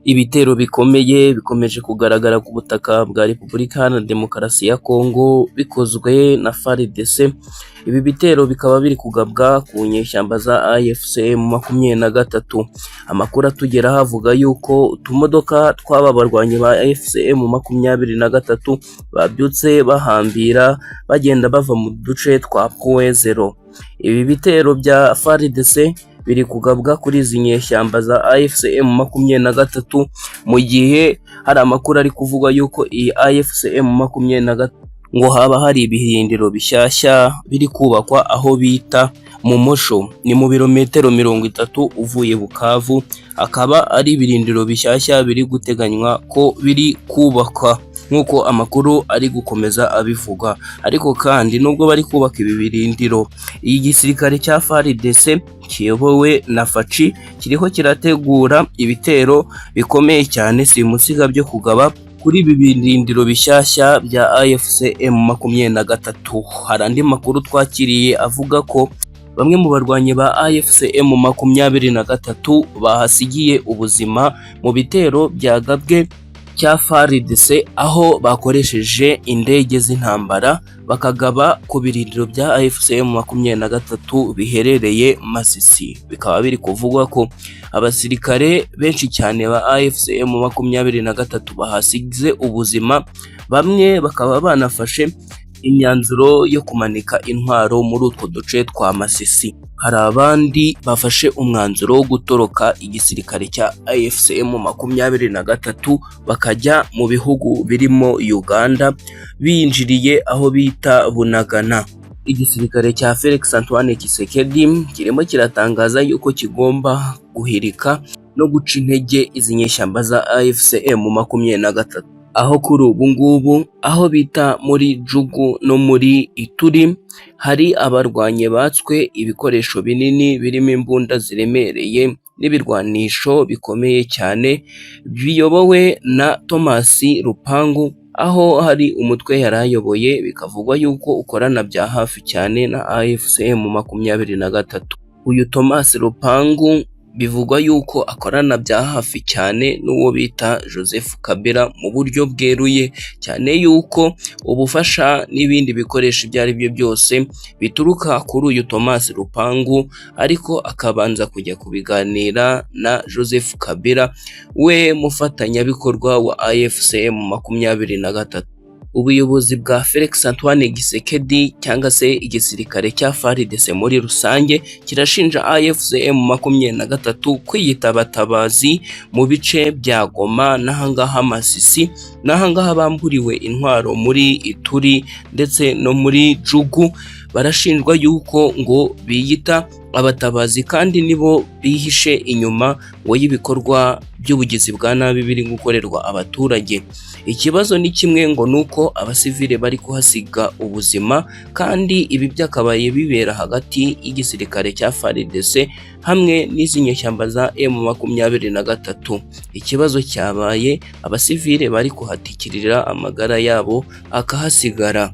Ibitero bikomeye bikomeje kugaragara ku butaka bwa Repubulika Iharanira Demokarasi ya Kongo bikozwe na FARDC. Ibi bitero bikaba biri kugabwa ku nyeshyamba za AFC M23. Amakuru atugeraho avuga yuko utumodoka tw'aba barwanyi ba AFC M23 babyutse bahambira bagenda bava mu duce twa Buhaye 0. Ibi bitero bya FARDC biri kugabwa kuri izi nyeshyamba za AFC M23 mu gihe hari amakuru ari kuvuga yuko iyi AFC M23 ngo haba hari ibihindiro bishyashya biri kubakwa aho bita mu Mosho, ni mu birometero 30 uvuye Bukavu. Akaba ari ibirindiro bishyashya biri guteganywa ko biri kubakwa nkuko amakuru ari gukomeza abivuga. Ariko kandi nubwo bari kubaka ibi birindiro, iyi gisirikare cya FARDC kiyobowe na Faci kiriho kirategura ibitero bikomeye cyane simusiga byo kugaba kuri ibi birindiro bishyashya bya AFC M23. Hari andi makuru twakiriye avuga ko bamwe mu barwanyi ba AFC M23 bahasigiye ubuzima mu bitero byagabwe cya FARDC, aho bakoresheje indege z'intambara bakagaba ku birindiro bya AFC M23 biherereye Masisi. Bikaba biri kuvugwa ko abasirikare benshi cyane ba AFC M23 bahasize ubuzima, bamwe bakaba banafashe imyanzuro yo kumanika intwaro muri utwo duce twa Masisi. Hari abandi bafashe umwanzuro wo gutoroka igisirikare cya AFC M23 bakajya mu bihugu birimo Uganda, binjiriye aho bita Bunagana. Igisirikare cya Felix Antoine Tshisekedi kirimo kiratangaza yuko kigomba guhirika no guca intege izi nyeshyamba za AFC M23, aho kuri ubu ngubu aho bita muri Jugu no muri Ituri hari abarwanye batswe ibikoresho binini birimo imbunda ziremereye n'ibirwanisho bikomeye cyane biyobowe na Thomas Rupangu, aho hari umutwe yarayoboye bikavugwa yuko ukorana bya hafi cyane na AFC M23. Uyu Thomas Rupangu bivugwa yuko akorana bya hafi cyane n'uwo bita Joseph Kabila mu buryo bweruye cyane, yuko ubufasha n'ibindi bikoresho ibyo ari byo byose bituruka kuri uyu Thomas Rupangu, ariko akabanza kujya kubiganira na Joseph Kabila, we mufatanyabikorwa wa AFC M23. Ubuyobozi bwa Felix Antoine Tshisekedi cyangwa se igisirikare cya FARDC muri rusange kirashinja AFC M23 kwiyita abatabazi mu bice bya Goma n'ahangaha Masisi, n'ahangaha bamburiwe intwaro muri Ituri ndetse no muri Jugu. Barashinjwa yuko ngo biyita abatabazi kandi nibo bihishe inyuma ngo y'ibikorwa by'ubugizi bwa nabi biri gukorerwa abaturage. Ikibazo ni kimwe ngo nuko abasivile bari kuhasiga ubuzima, kandi ibi byakabaye bibera hagati y'igisirikare cya FARDC hamwe n'izi nyeshyamba za M23. Ikibazo cyabaye abasivile bari kuhatikirira amagara yabo akahasigara.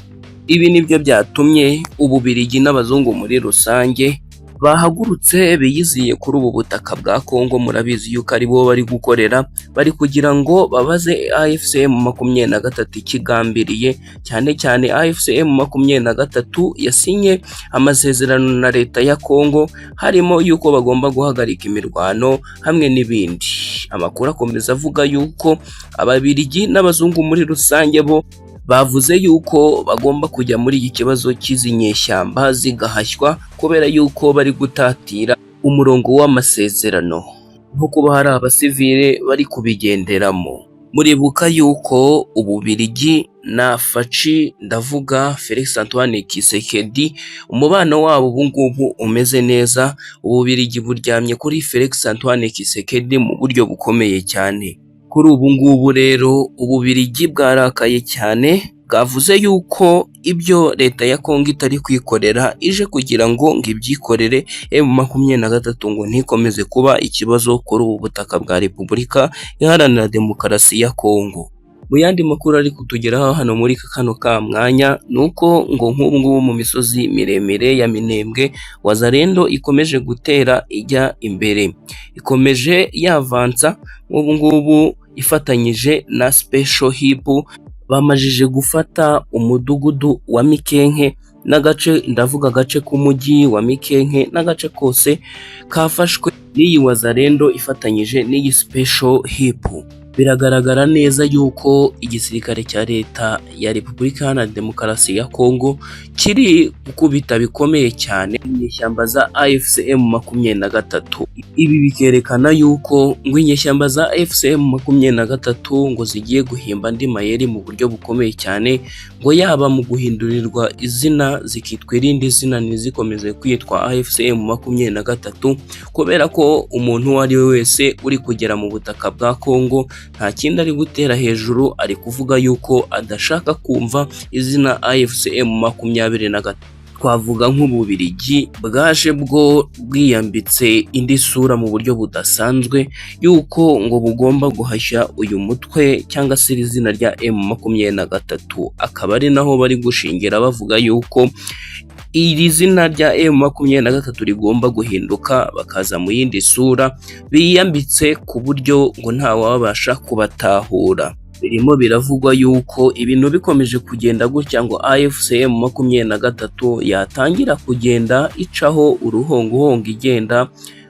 Ibi nibyo byatumye Ububiligi n'abazungu muri rusange bahagurutse biyiziye kuri ubu butaka bwa Kongo. Murabizi yuko ari bo bari gukorera, bari kugira ngo babaze AFC M23 ikigambiriye, cyane cyane AFC M23 yasinye amasezerano na leta ya Kongo, harimo yuko bagomba guhagarika imirwano hamwe n'ibindi. Amakuru akomeza avuga yuko Ababiligi n'abazungu muri rusange bo bavuze yuko bagomba kujya muri iki kibazo cy'izi nyeshyamba zigahashywa, kubera yuko bari gutatira umurongo w'amasezerano nko kuba hari abasivile bari kubigenderamo. Muribuka yuko Ububiligi na Faci, ndavuga Felix Antoine Tshisekedi, umubano wabo ubu ngubu umeze neza. Ububiligi buryamye kuri Felix Antoine Tshisekedi mu buryo bukomeye cyane. Kuri ubu ngubu rero Ububiligi bwarakaye cyane, bwavuze yuko ibyo leta ya Kongo itari kwikorera ije kugira ngo ibyikorere M23 ngo ntikomeze kuba ikibazo kuri ubu butaka bwa Repubulika Iharanira Demokarasi ya Kongo. Mu yandi makuru ari kutugeraho hano muri kano ka mwanya nuko ngo nk'ubu ngubu mu misozi miremire ya Minembwe Wazalendo ikomeje gutera ijya imbere, ikomeje yavansa nk'ubu ngubu ifatanyije na Special Hip bamajije gufata umudugudu wa Mikenke n'agace, ndavuga agace k'umujyi wa Mikenke n'agace kose kafashwe n'iyi Wazalendo ifatanyije n'iyi Special Hip. Biragaragara neza yuko igisirikare cya leta ya Repubulika Iharanira Demokarasi ya Kongo kiri gukubita bikomeye cyane inyeshyamba za AFCM 23. Ibi bikerekana yuko ngo inyeshyamba za AFCM 23 ngo zigiye guhimba andi mayeri mu buryo bukomeye cyane, ngo yaba mu guhindurirwa izina zikitwa irindi zina ntizikomeze kwitwa AFCM 23, kubera ko umuntu uwo ari we wese uri kugera mu butaka bwa Kongo nta kindi ari gutera hejuru, ari kuvuga yuko adashaka kumva izina AFCM 23. Twavuga nk'Ububiligi bwaje bwo bwiyambitse indi sura mu buryo budasanzwe yuko ngo bugomba guhashya uyu mutwe cyangwa se izina rya M23, akaba ari naho bari gushingira bavuga yuko iri zina rya M23 rigomba guhinduka bakaza mu yindi sura biyambitse ku buryo ngo nta wabasha kubatahura. Birimo biravugwa yuko ibintu bikomeje kugenda gutya ngo AFCM 23 yatangira kugenda icaho uruhongohongo igenda,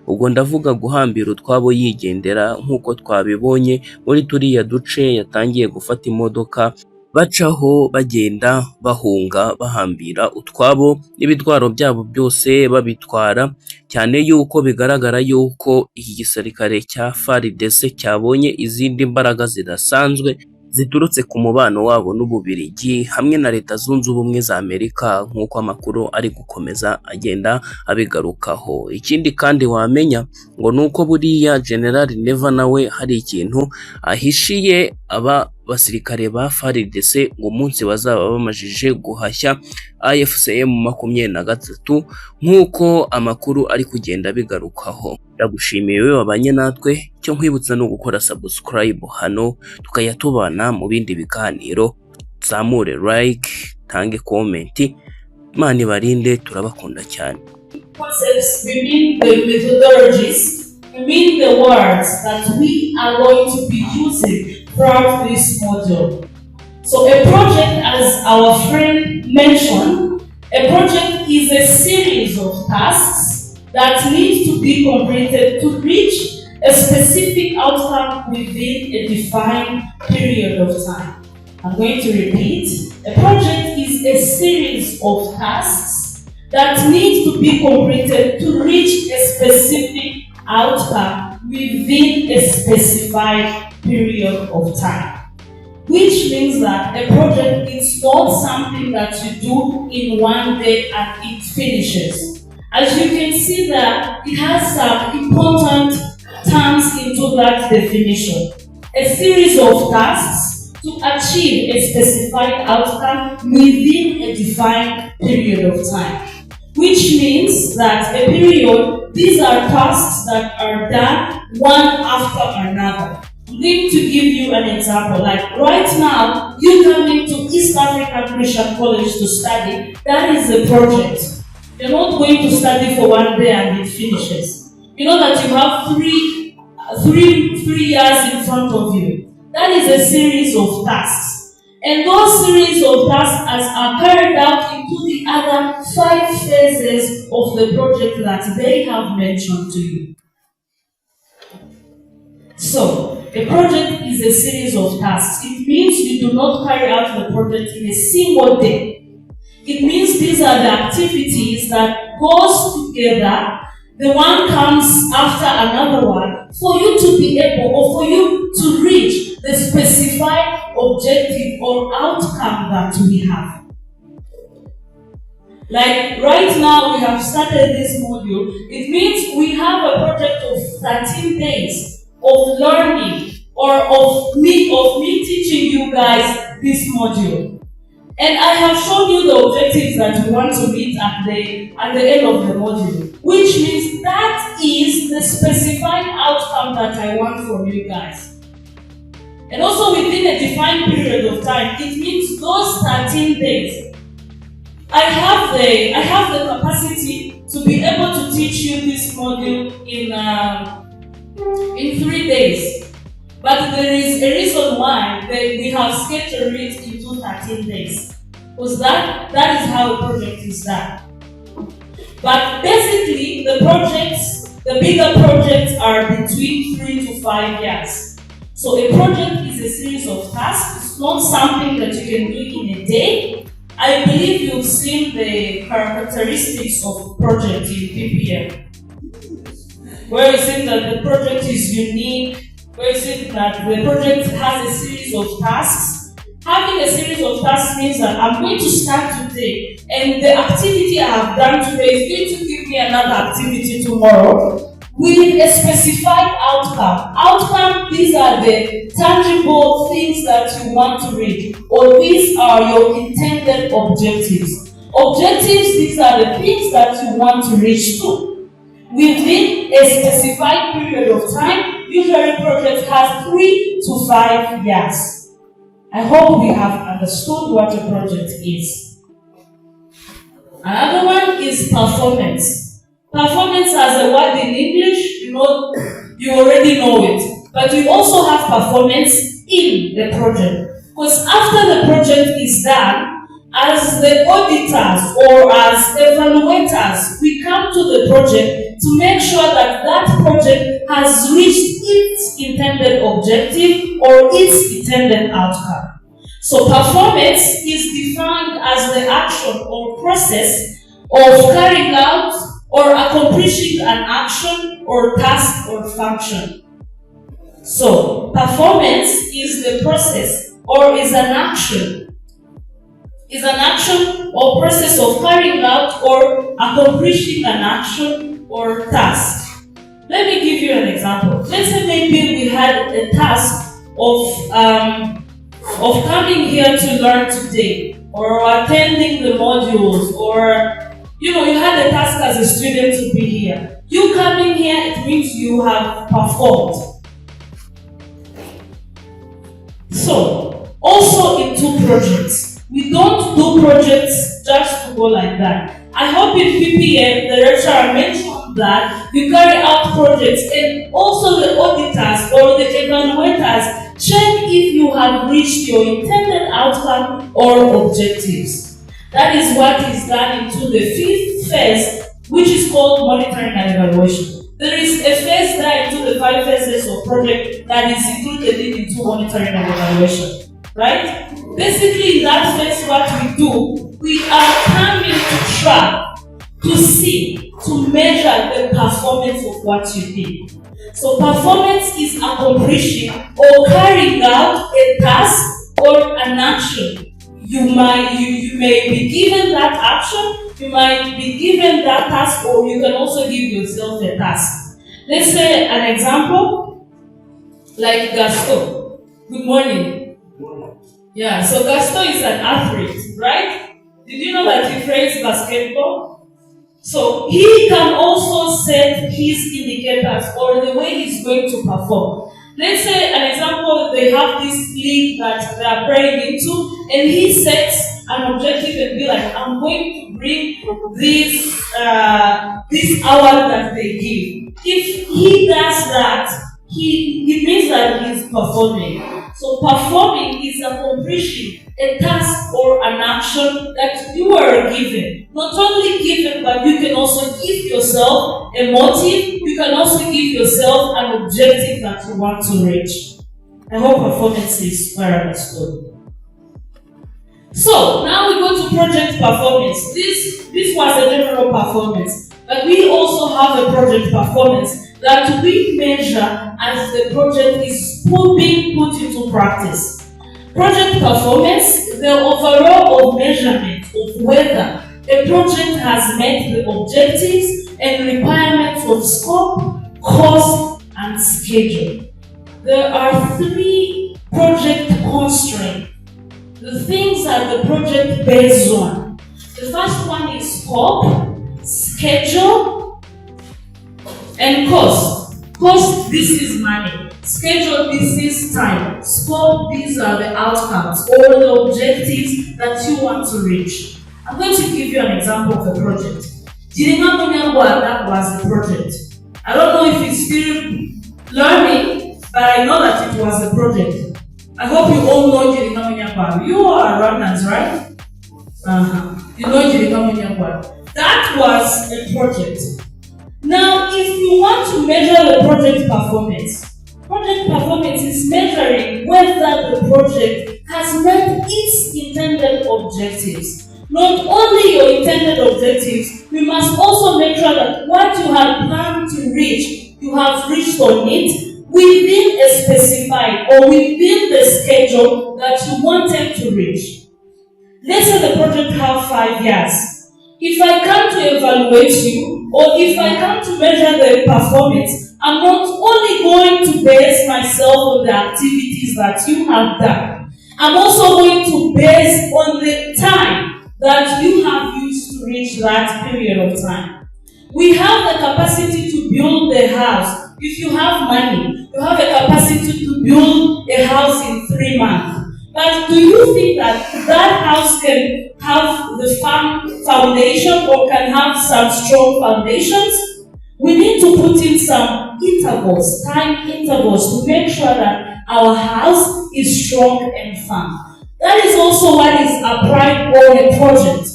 ubwo ndavuga guhambira utwabo yigendera nk'uko twabibonye muri turiya duce yatangiye gufata imodoka bacaho bagenda bahunga bahambira utwabo n'ibitwaro byabo byose babitwara, cyane yuko bigaragara yuko iki gisirikare cya FARDC cyabonye izindi mbaraga zidasanzwe ziturutse ku mubano wabo n'Ububiligi hamwe na Leta Zunze Ubumwe za Amerika, nk'uko amakuru ari gukomeza agenda abigarukaho. Ikindi kandi wamenya ngo nuko buriya General Neva nawe hari ikintu ahishiye aba basirikare ba FARDC ngo umunsi bazaba bamajije guhashya AFCM 23, nk'uko amakuru ari kugenda bigarukaho. Ndagushimiye wewe wabanye natwe, cyo nkwibutsa no gukora subscribe hano tukayatubana mu bindi biganiro, zamure like, tange comment, Imana ibarinde, turabakunda cyane. Concepts remain the methodologies, remain the words that we are going to be using throughout this module. So a project, as our friend mentioned, a project is a series of tasks that need to be completed to reach a specific outcome within a defined period of time. I'm going to repeat. A project is a series of tasks that need to be completed to reach a specific outcome within a specified period of time. Which means that a project is not something that you do in one day and it finishes. As you can see that it has some important terms into that definition. A series of tasks to achieve a specified outcome within a defined period of time. Which means that a period, these are tasks that are done one after another. I'm going to give you an example. Like right now, you coming to East African Christian College to study. That is a project. You're not going to study for one day and it finishes. You know that you have three years in front of you. That is a series of tasks. And those series of tasks are carried out into the other 5 phases of the project that they have mentioned to you. So, a project is a series of tasks. It means you do not carry out the project in a single day. It means these are the activities that goes together. The one comes after another one for you to be able or for you to reach the specified objective or outcome that we have. Like right now we have started this module. It means we have a project of 13 days of learning or of me teaching you guys this module. And I have shown you the objectives that we want to meet at the end of the module, which means that is the specified outcome that I want from you guys. And also within a defined period of time, it means those 13 days. I have the capacity to be able to teach you this module in 3 days. But there is a reason why we have scheduled it into 13 days. Because that is how a project is done. But basically, the bigger projects are between 3 to 5 years. So a project is a series of tasks. It's not something that you can do in a day. I believe you've seen the characteristics of project in PPM. Where is it that the project is unique? Where is it that the project has a series of tasks? Having a series of tasks means that I'm going to start today, and the activity I have done today is going to give me another activity tomorrow with a specified outcome. These are the tangible things that you want to reach, or these are your intended objectives. These are the things that you want to reach to. Within a specified period of time, usually projects have 3 to 5 years. I hope we have understood what a project is. Another one is performance. Performance as a word in English, you already know it. But we also have performance in the project. Because after the project is done, as the auditors or as evaluators, we come to the project to make sure that that project has reached its intended objective or its intended outcome. So performance is defined as the action or process of carrying out or accomplishing an action or task or function. So performance is the process or is an action or process of carrying out or accomplishing an action or task. Let me give you an example. Let's say maybe we had a task of coming here to learn today, or attending the modules, or you had a task as a student to be here. You coming here, it means you have performed. So, also in 2 projects. We don't do projects just to go like that. I hope in PPM, the lecturer mentioned that you carry out projects, and also the auditors or the evaluators check if you have reached your intended outcome or objectives. That is what is done into the 5th phase, which is called monitoring and evaluation. There is a phase there into the 5 phases of project that is included into monitoring and evaluation. Right? Basically, in that phase, what we do, we are coming to track, to see, to measure the performance of what you did. So performance is accomplishing or carrying out a task or an action. You may be given that action, you might be given that task, or you can also give yourself a task. Let's say an example, like Gaston. Good morning. Yeah, so Gaston is an athlete, right? Did you know that he plays basketball? So he can also set his indicators or the way he's going to perform. Let's say an example, they have this league that they are playing into, and he sets an objective and be like, I'm going to bring this hour that they give. If he does that, it means that he's performing. So performing is accomplishing a task or an action that you are given. Not only given, but you can also give yourself a motive. You can also give yourself an objective that you want to reach. I hope performance is well understood. So now we go to project performance. This was a general performance, but we also have a project performance that we measure as the project is being put into practice. Project performance, the overall measurement of whether a project has met the objectives and requirements of scope, cost, and schedule. There are 3 project constraints, the things that the project based on. The first one is scope, schedule, and cost. Cost, this is money. schedule this time, scope, these are the outcomes or the objectives that you want to reach. I'm going to give you an example of a project. RWANDA was a project. I don't know if it's still learning, but I know that it was a project. I hope you all know RWANDA. You are Rwandans, right? You know RWANDA. That was a project. Now, if you want to measure the project performance is measuring whether the project has met its intended objectives. Not only your intended objectives, we must also make sure that what you have planned to reach, you have reached on it within a specified or within the schedule that you wanted to reach. Let's say the project has 5 years. If I come to evaluate you, or if I come to measure the performance, I'm not only going to base myself on the activities that you have done, I'm also going to base on the time that you have used to reach that period of time. We have the capacity to build a house. If you have money, you have a capacity to build a house in 3 months. But do you think that that house can have the firm foundation or can have some strong foundations? We need to put in some intervals, time intervals, to make sure that our house is strong and firm. That is also what is applied on a project.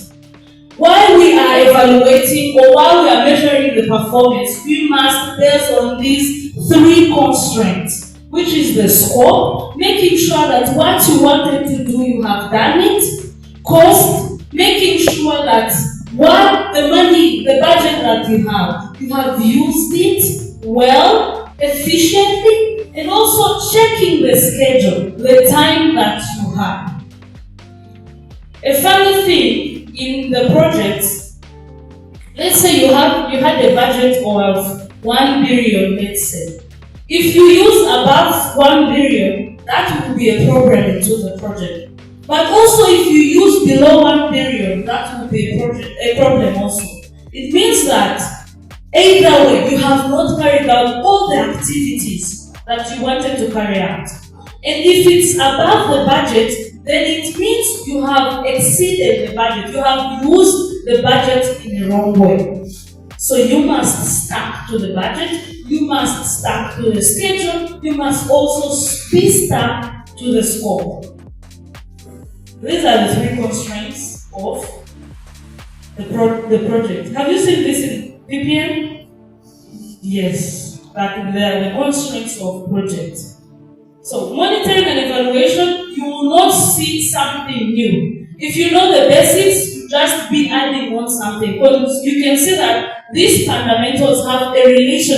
While we are evaluating or while we are measuring the performance, we must base on these 3 constraints, which is the scope, making sure that what you wanted to do, you have done it. Cost, making sure that what the money, the budget that you have used it well, efficiently, and also checking the schedule, the time that you have. A funny thing in the project, let's say you had a budget of 1 billion, let's say. If you use above 1 billion, that will be a problem into the project. But also if you use below 1 billion, that will be a problem also. It means that either way, you have not carried out all the activities that you wanted to carry out. And if it's above the budget, then it means you have exceeded the budget. You have used the budget in the wrong way. So you must stick to the budget, you must stick to the schedule, you must also be stuck to the scope. These are the 3 constraints of the project. Have you seen this in PPM? Yes, but they are the constraints of project. So monitoring and evaluation, you will not see something new. If you know the basics, you just be adding on something. Because you can see that these fundamentals have a relation